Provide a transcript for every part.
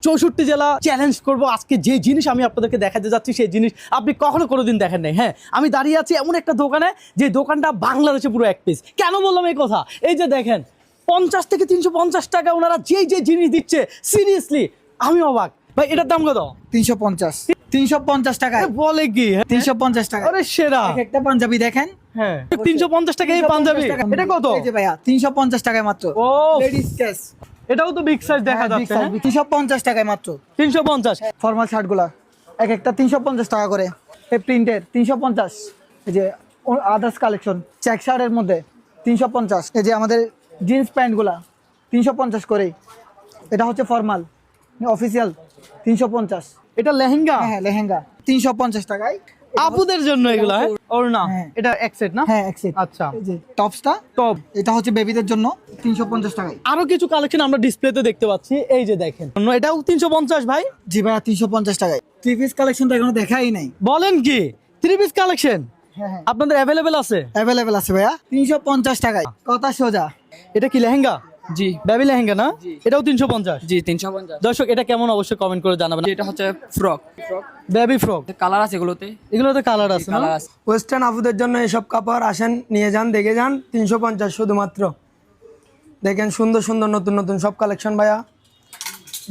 64 জেলা চ্যালেঞ্জ করব আজকে যে জিনিস আমি আপনাদেরকে দেখাতে যাচ্ছি সেই জিনিস আপনি কখনো কোনোদিন দেখেন নাই। হ্যাঁ, আমি দাঁড়িয়ে আছি এমন একটা দোকানে যে দোকানটা বাংলাদেশে পুরো এক পিস। কেন বললাম এই কথা? এই যে দেখেন 50 থেকে 350 টাকা ওনারা যে জিনিস দিচ্ছে, সিরিয়াসলি আমি অবাক ভাই। এটার দাম কত? 350 টাকায়। বলে কি? 350 টাকা। আরে সেরা। একটা পাঞ্জাবি দেখেন। হ্যাঁ, 350 টাকা এই পাঞ্জাবি। এটা কত? এই যে ভাইয়া 350 টাকায় মাত্র। ও লেডিস কেস। এটাও তো বিগ সাইজ দেখা যাচ্ছে। 350 টাকায় মাত্র। 350। ফর্মাল শার্টগুলা একটা 350 টাকা করে। এই প্রিন্টের 350। এই যে আদার্স কালেকশন চেক শার্টের মধ্যে 350। এই যে আমাদের জিন্স প্যান্টগুলা 350 করে। এটা হচ্ছে ফর্মাল অফিসিয়াল 350। এটা লেহেঙ্গা? হ্যাঁ লেহেঙ্গা 350 টাকায়। আপুদের জন্য এগুলা। হ্যাঁ ওর না, হ্যাঁ। এটা এক সেট না? হ্যাঁ এক সেট। আচ্ছা, এই যে টপসটা টপ। এটা হচ্ছে বেবিদের জন্য 350 টাকায়। আরো কিছু কালেকশন আমরা ডিসপ্লেতে দেখতে পাচ্ছি। এই যে দেখেন, এটাও 350 ভাই। জি ভাইয়া 350 টাকায়। থ্রি পিস কালেকশন তো এখনো দেখাই নাই। বলেন কি? 3 পিস কালেকশন হ্যাঁ হ্যাঁ আপনাদের অ্যাভেলেবেল আছে? অ্যাভেলেবেল আছে ভাইয়া 350 টাকায়। কথা সোজা। এটা কি লেহেঙ্গা? জি বেবি লেহেঙ্গা না? এটাও 350। জি 350। দর্শক এটা কেমন অবশ্যই কমেন্ট করে জানাবেন। এটা হচ্ছে ফ্রক বেবি ফ্রক। কালার আছে এগুলোতে। এগুলোতে কালার আছে না? কালার আছে। ওয়েস্টার্ন আপুদের জন্য এসব কাপড় আসেন, নিয়ে যান, দেখে যান। 350 শুধুমাত্র। দেখেন সুন্দর সুন্দর নতুন নতুন সব কালেকশন ভাইয়া,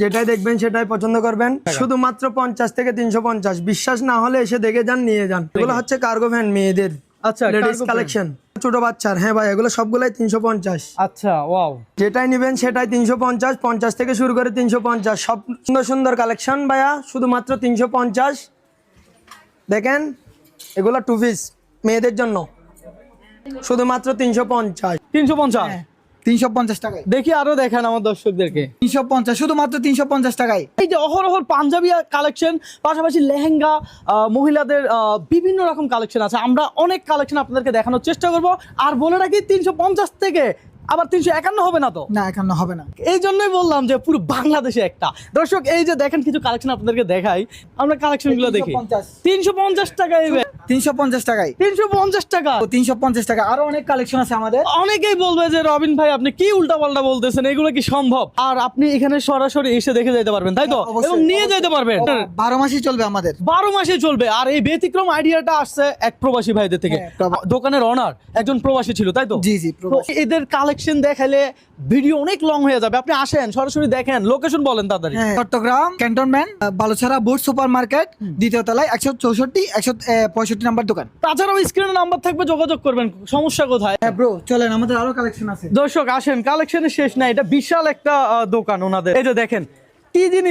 যেটাই দেখবেন সেটাই পছন্দ করবেন। শুধুমাত্র 50 থেকে 350। বিশ্বাস না হলে এসে দেখে যান, নিয়ে যান। এগুলো হচ্ছে কার্গো ভ্যান মেয়েদের। আচ্ছা, লেডিস cargo কালেকশন ছোট বাচ্চার। হ্যাঁ ভাই, এগুলো সবগুলাই 350। আচ্ছা, ওয়াও। যেটাই নেবেন সেটাই 350। 50 থেকে শুরু করে 350। সব সুন্দর সুন্দর কালেকশন ভাইয়া, শুধুমাত্র 350। দেখেন এগুলো টু পিস মেয়েদের জন্য, শুধুমাত্র 350। 350। 350 টাকায়। দেখি আরো দেখেন আমার দর্শকদেরকে। 350 শুধুমাত্র 350 টাকায়। এই যে অহরহর পাঞ্জাবি কালেকশন, পাশাপাশি লেহেঙ্গা, মহিলাদের বিভিন্ন রকম কালেকশন আছে। আমরা অনেক কালেকশন আপনাদেরকে দেখানোর চেষ্টা করব। আর বলে রাখি 350 থেকে আবার 351 হবে না তো? না এখানে হবে না। এই জন্যই বললাম যে পুরো বাংলাদেশে একটা। দর্শক এই যে দেখেন কিছু কালেকশন আপনাদেরকে দেখাই, আমরা কালেকশন গুলো দেখি। 350 টাকা। 350 টাকায়। 350 টাকা। 350 টাকা। আরো অনেক কালেকশন আছে আমাদের। অনেকেই বলবে যে রবিন ভাই আপনি কি উল্টাপাল্টা বলতেছেন, এগুলো কি সম্ভব? আর আপনি এখানে সরাসরি এসে দেখে যেতে পারবেন, তাই তো? অবশ্যই, এবং নিয়ে যেতে পারবেন। 12 মাসই চলবে আমাদের। 12 মাসে চলবে। আর এই ব্যতিক্রম আইডিয়াটা আসছে এক প্রবাসী ভাইদের থেকে। হ্যাঁ, দোকানের অনার একজন প্রবাসী ছিল, তাই তো? জি জি তো এদের কালেকশন দেখাইলে ভিডিও অনেক লং হয়ে যাবে। আপনি আসেন, সরাসরি দেখেন। লোকেশন বলেন তাড়াতাড়ি। হ্যাঁ, চট্টগ্রাম ক্যান্টনমেন্ট বালুছড়া বুট সুপার মার্কেট দ্বিতীয় তলায় 164 165 নাম্বার দোকান। তাছাড়াও স্ক্রিনে নাম্বার থাকবে, যোগাযোগ করবেন। সমস্যা কোথায়? হ্যাঁ ব্রো চলেন, আমাদের আরো কালেকশন আছে। দর্শক আসেন, কালেকশনের শেষ নাই। এটা বিশাল একটা দোকান ওনাদের। এই যে দেখেন কি জিনিস